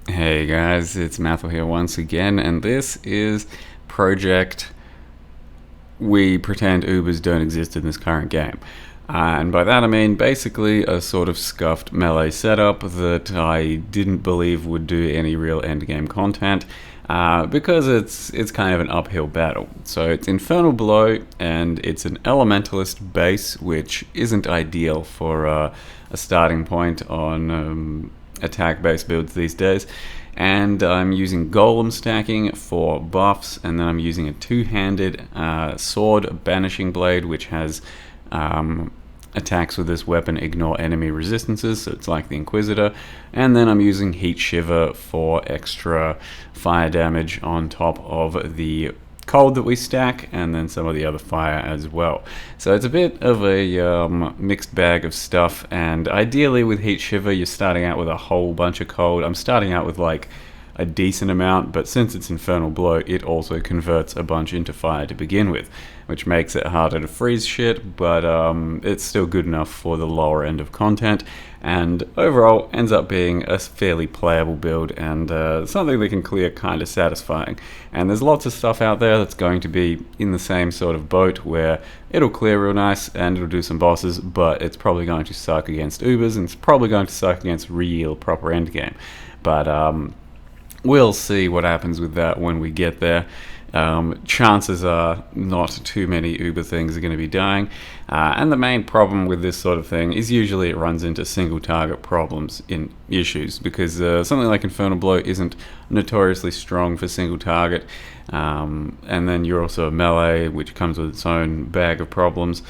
Hey guys, it's Mathel here once again, and this is Project We Pretend Ubers Don't Exist in This Current Game. And by that I mean basically a sort of scuffed melee setup that I didn't believe would do any real endgame content, because it's kind of an uphill battle. So it's Infernal Blow, and it's an Elementalist base, which isn't ideal for a starting point on attack-based builds these days. And I'm using Golem stacking for buffs, and then I'm using a two-handed sword banishing blade, which has attacks with this weapon ignore enemy resistances, so it's like the Inquisitor. And then I'm using Heatshiver for extra fire damage on top of the cold that we stack, and then some of the other fire as well. So it's a bit of a mixed bag of stuff, and ideally with Heatshiver you're starting out with a whole bunch of cold. I'm starting out with like a decent amount, but since it's Infernal Blow, it also converts a bunch into fire to begin with, which makes it harder to freeze shit, but it's still good enough for the lower end of content, and overall ends up being a fairly playable build, and something that can clear kind of satisfying. And there's lots of stuff out there that's going to be in the same sort of boat, where it'll clear real nice and it'll do some bosses, but it's probably going to suck against Ubers, and it's probably going to suck against real proper endgame. But we'll see what happens with that when we get there. Chances are not too many Uber things are going to be dying, and the main problem with this sort of thing is usually it runs into single target problems in issues, because something like Infernal Blow isn't notoriously strong for single target, and then you're also a melee, which comes with its own bag of problems,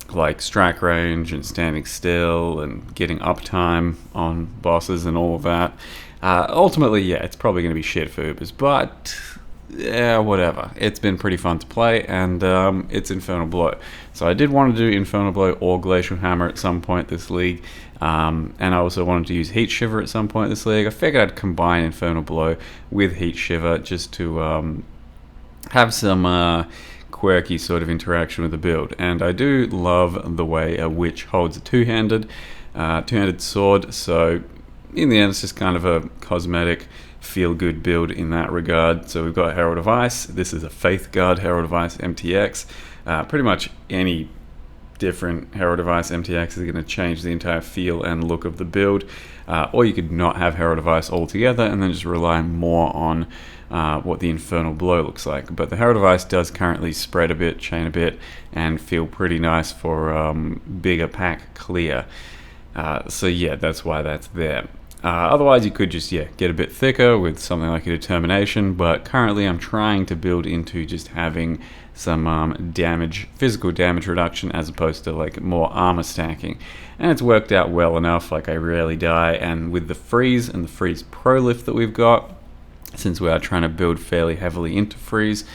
like strike range and standing still and getting uptime on bosses and all of that. Ultimately, yeah, it's probably going to be shit for Ubers, but yeah, whatever. It's been pretty fun to play, and it's Infernal Blow. So I did want to do Infernal Blow or Glacial Hammer at some point this league, and I also wanted to use Heatshiver at some point this league. I figured I'd combine Infernal Blow with Heatshiver just to have some quirky sort of interaction with the build. And I do love the way a witch holds a two-handed sword, so in the end it's just kind of a cosmetic feel-good build in that regard. So we've got Herald of Ice. This is a Faith Guard Herald of Ice MTX. Pretty much any different Herald of Ice MTX is going to change the entire feel and look of the build. Or you could not have Herald of Ice altogether and then just rely more on what the Infernal Blow looks like. But the Herald of Ice does currently spread a bit, chain a bit, and feel pretty nice for bigger pack clear. So yeah, that's why that's there. Otherwise you could just get a bit thicker with something like a Determination, but currently I'm trying to build into just having some physical damage reduction, as opposed to like more armor stacking, and it's worked out well enough. Like, I rarely die, and with the freeze and the freeze prolift that we've got, since we are trying to build fairly heavily into freeze,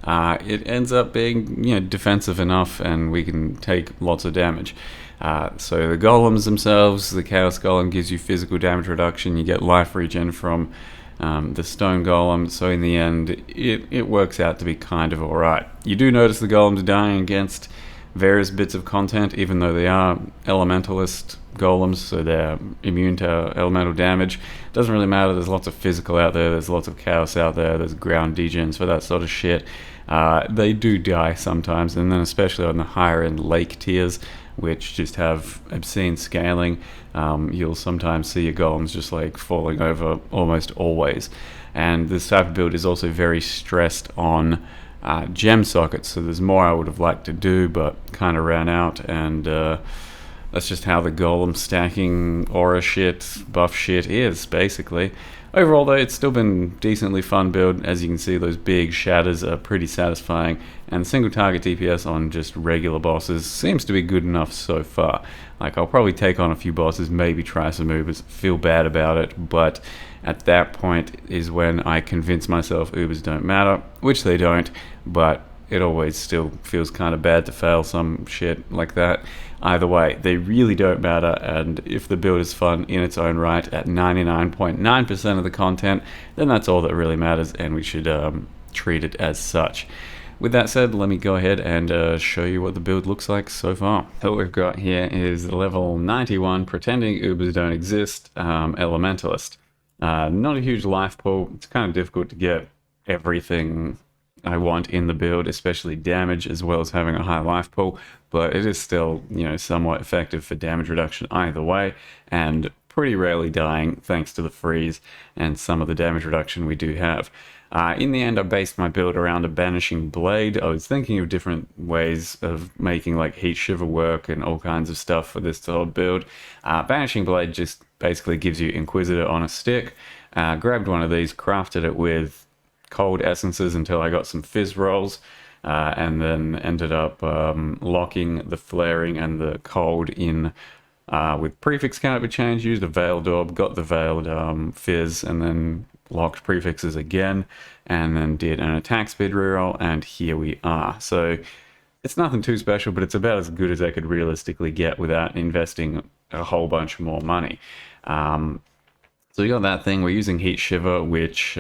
it ends up being defensive enough, and we can take lots of damage. So the golems themselves, the Chaos Golem gives you physical damage reduction. You get life regen from the Stone Golem. So in the end, it works out to be kind of alright. You do notice the golems dying against various bits of content, even though they are Elementalist golems, so they're immune to elemental damage. Doesn't really matter. There's lots of physical out there. There's lots of chaos out there. There's ground degens for that sort of shit. They do die sometimes, and then especially on the higher end lake tiers, which just have obscene scaling, you'll sometimes see your golems just like falling over almost always. And this type of build is also very stressed on gem sockets, so there's more I would have liked to do, but kind of ran out, and that's just how the golem stacking aura shit, buff shit is, basically. Overall though, it's still been decently fun build. As you can see, those big shatters are pretty satisfying, and single target DPS on just regular bosses seems to be good enough so far. Like, I'll probably take on a few bosses, maybe try some Ubers, feel bad about it, but at that point is when I convince myself Ubers don't matter, which they don't, but it always still feels kind of bad to fail some shit like that. Either way, they really don't matter, and if the build is fun in its own right at 99.9% of the content, then that's all that really matters, and we should treat it as such. With that said, let me go ahead and show you what the build looks like so far. So what we've got here is the level 91 Pretending Ubers Don't Exist Elementalist. Not a huge life pool. It's kind of difficult to get everything I want in the build, especially damage, as well as having a high life pool. But it is still, somewhat effective for damage reduction either way, and pretty rarely dying thanks to the freeze and some of the damage reduction we do have. In the end, I based my build around a Banishing Blade. I was thinking of different ways of making like Heatshiver work and all kinds of stuff for this sort of build. Banishing Blade just basically gives you Inquisitor on a stick. Grabbed one of these, crafted it with cold essences until I got some fizz rolls, and then ended up locking the flaring and the cold in with prefix canopy change. Used a veiled orb, got the veiled fizz, and then locked prefixes again, and then did an attack speed reroll, and here we are. So it's nothing too special, but it's about as good as I could realistically get without investing a whole bunch more money. So you got that thing. We're using Heatshiver, which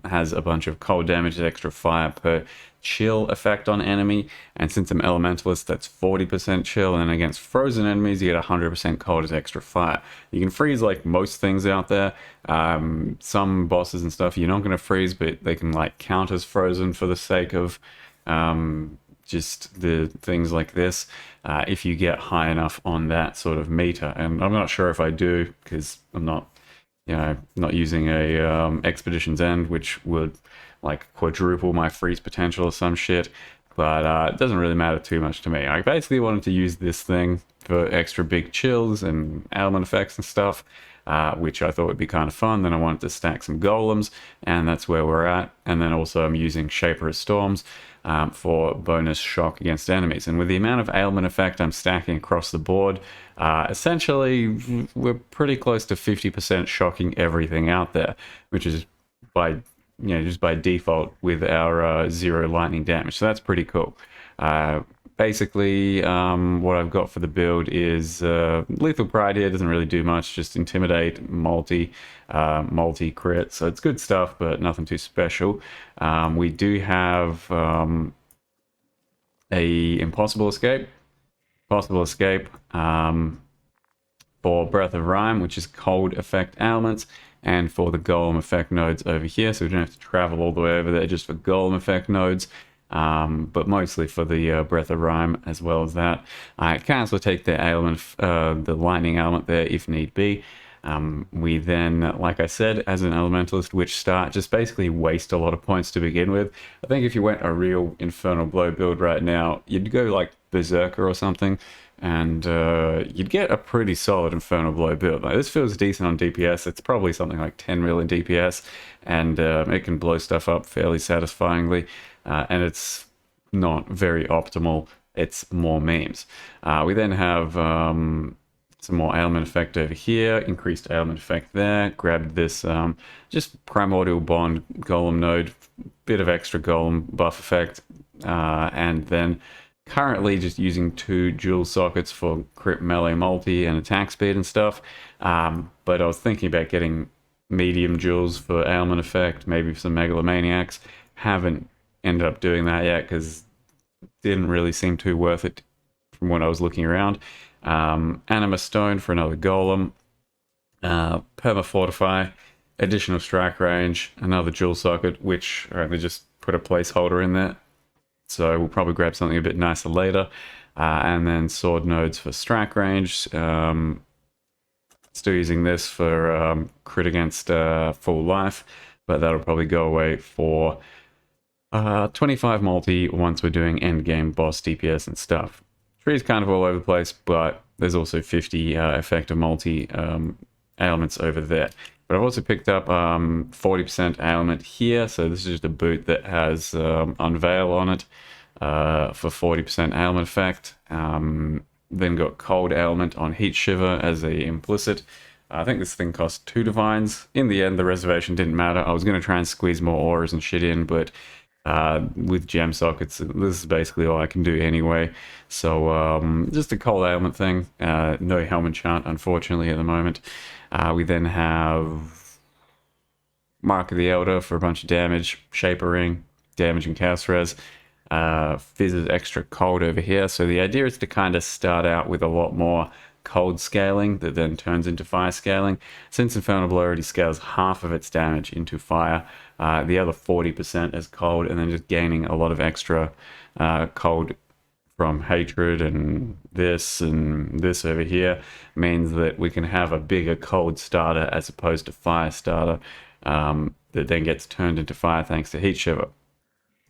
has a bunch of cold damage, extra fire per chill effect on enemy. And since I'm Elementalist, that's 40% chill. And against frozen enemies, you get 100% cold as extra fire. You can freeze like most things out there. Some bosses and stuff you're not going to freeze, but they can like count as frozen for the sake of just the things like this, if you get high enough on that sort of meter. And I'm not sure if I do, because I'm not using a Expedition's End, which would like quadruple my freeze potential or some shit. But it doesn't really matter too much to me. I basically wanted to use this thing for extra big chills and ailment effects and stuff, which I thought would be kind of fun. Then I wanted to stack some golems, and that's where we're at. And then also I'm using Shaper of Storms for bonus shock against enemies. And with the amount of ailment effect I'm stacking across the board, essentially we're pretty close to 50% shocking everything out there, which is by just by default with our 0 lightning damage. So that's pretty cool. Basically, what I've got for the build is Lethal Pride here. Doesn't really do much, just Intimidate, multi-crit. So it's good stuff, but nothing too special. We do have a Impossible Escape. For Breath of Rhyme, which is cold effect ailments, and for the Golem effect nodes over here. So we don't have to travel all the way over there just for Golem effect nodes. But mostly for the Breath of Rhyme as well as that. I can also take the ailment, the lightning ailment there if need be. We then, like I said, as an Elementalist witch start, just basically waste a lot of points to begin with. I think if you went a real Infernal Blow build right now, you'd go like Berserker or something, and you'd get a pretty solid Infernal Blow build. Like, this feels decent on DPS. It's probably something like 10 mil in DPS, and it can blow stuff up fairly satisfyingly. And it's not very optimal. It's more memes. We then have some more ailment effect over here, increased ailment effect there. Grabbed this just Primordial Bond Golem node, bit of extra Golem buff effect, and then currently just using 2 dual sockets for crit melee multi and attack speed and stuff. But I was thinking about getting medium duals for ailment effect, maybe some Megalomaniacs. Haven't ended up doing that yet because it didn't really seem too worth it from when I was looking around. Anima Stone for another Golem, Perma Fortify, additional strike range, another dual socket, which I only just put a placeholder in there, so we'll probably grab something a bit nicer later. And then sword nodes for strike range. Still using this for crit against full life, but that'll probably go away for 25 multi once we're doing endgame boss DPS and stuff. Tree's kind of all over the place, but there's also 50 effective multi ailments over there. But I've also picked up 40% ailment here, so this is just a boot that has Unveil on it for 40% ailment effect. Then got cold ailment on Heatshiver as a implicit. I think this thing cost 2 divines. In the end, the reservation didn't matter. I was going to try and squeeze more auras and shit in, but with gem sockets, this is basically all I can do anyway. So just a cold ailment thing. No helm enchant, unfortunately, at the moment. We then have Mark of the Elder for a bunch of damage, Shaper Ring, damage and cast res. Fizz is extra cold over here. So the idea is to kind of start out with a lot more cold scaling that then turns into fire scaling. Since Infernal Blow already scales half of its damage into fire, the other 40% is cold, and then just gaining a lot of extra cold from hatred and this over here means that we can have a bigger cold starter as opposed to fire starter that then gets turned into fire thanks to Heatshiver.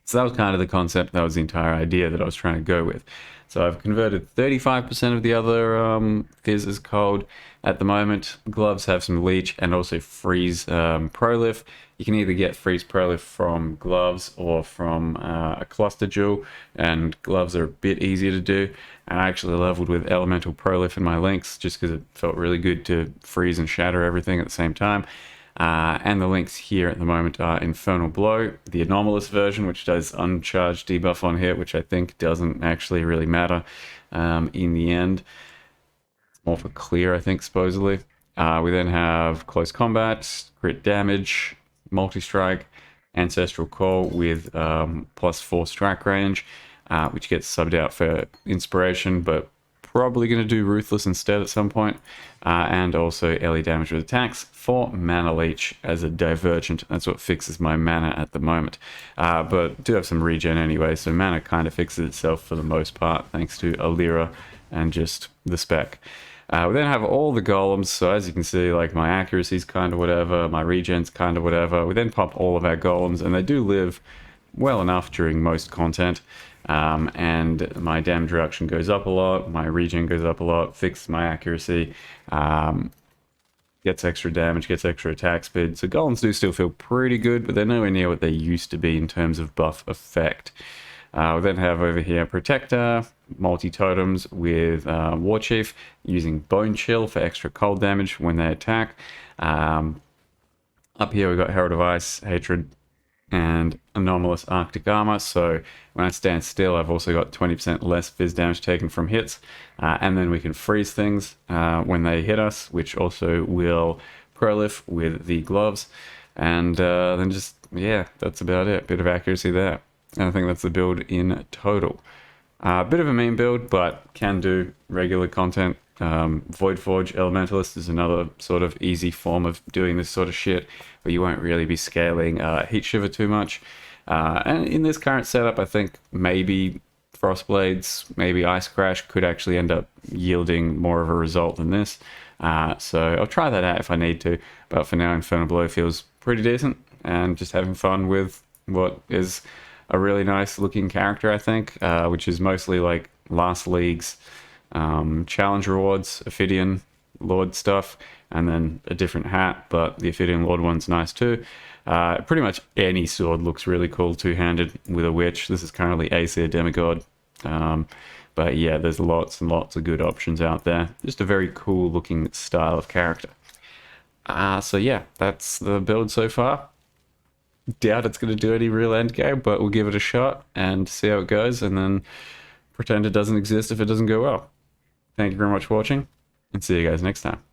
So that was kind of the concept, that was the entire idea that I was trying to go with. So I've converted 35% of the other fizz as cold at the moment. Gloves have some leech and also freeze prolif. You can either get freeze prolif from gloves or from a cluster jewel, and gloves are a bit easier to do. And I actually leveled with elemental prolif in my links just because it felt really good to freeze and shatter everything at the same time. And the links here at the moment are Infernal Blow, the Anomalist version, which does uncharged debuff on hit, which I think doesn't actually really matter in the end. It's more for clear, I think, supposedly. We then have Close Combat, Crit Damage, Multi-Strike, Ancestral Call with +4 strike range, which gets subbed out for Inspiration, but probably going to do Ruthless instead at some point, and also LE damage with attacks for Mana Leech as a divergent. That's what fixes my mana at the moment, but do have some regen anyway, so mana kind of fixes itself for the most part thanks to Alira and just the spec. We then have all the golems, so as you can see, like my accuracy's kind of whatever, my regen's kind of whatever. We then pop all of our golems, and they do live well enough during most content. And my damage reduction goes up a lot, my regen goes up a lot, fixes my accuracy, gets extra damage, gets extra attack speed. So golems do still feel pretty good, but they're nowhere near what they used to be in terms of buff effect. We then have over here Protector, multi-totems with War Chief, using Bone Chill for extra cold damage when they attack. Up here we've got Herald of Ice, Hatred, and Anomalous Arctic Armor, so when I stand still I've also got 20% less fizz damage taken from hits, and then we can freeze things when they hit us, which also will prolif with the gloves, and then just, yeah, that's about it. Bit of accuracy there, and I think that's the build in total. Bit of a mean build, but can do regular content. Void Forge Elementalist is another sort of easy form of doing this sort of shit, but you won't really be scaling Heatshiver too much. And in this current setup, I think maybe Frostblades, maybe Ice Crash could actually end up yielding more of a result than this. So I'll try that out if I need to, but for now Infernal Blow feels pretty decent, and just having fun with what is a really nice looking character, I think, which is mostly like Last League's challenge rewards, Ophidian Lord stuff, and then a different hat, but the Ophidian Lord one's nice too. Pretty much any sword looks really cool two-handed with a witch. This is currently Aesir Demigod, but yeah, there's lots and lots of good options out there. Just a very cool looking style of character. So yeah, that's the build so far. Doubt it's going to do any real endgame, but we'll give it a shot and see how it goes, and then pretend it doesn't exist if it doesn't go well. Thank you very much for watching, and see you guys next time.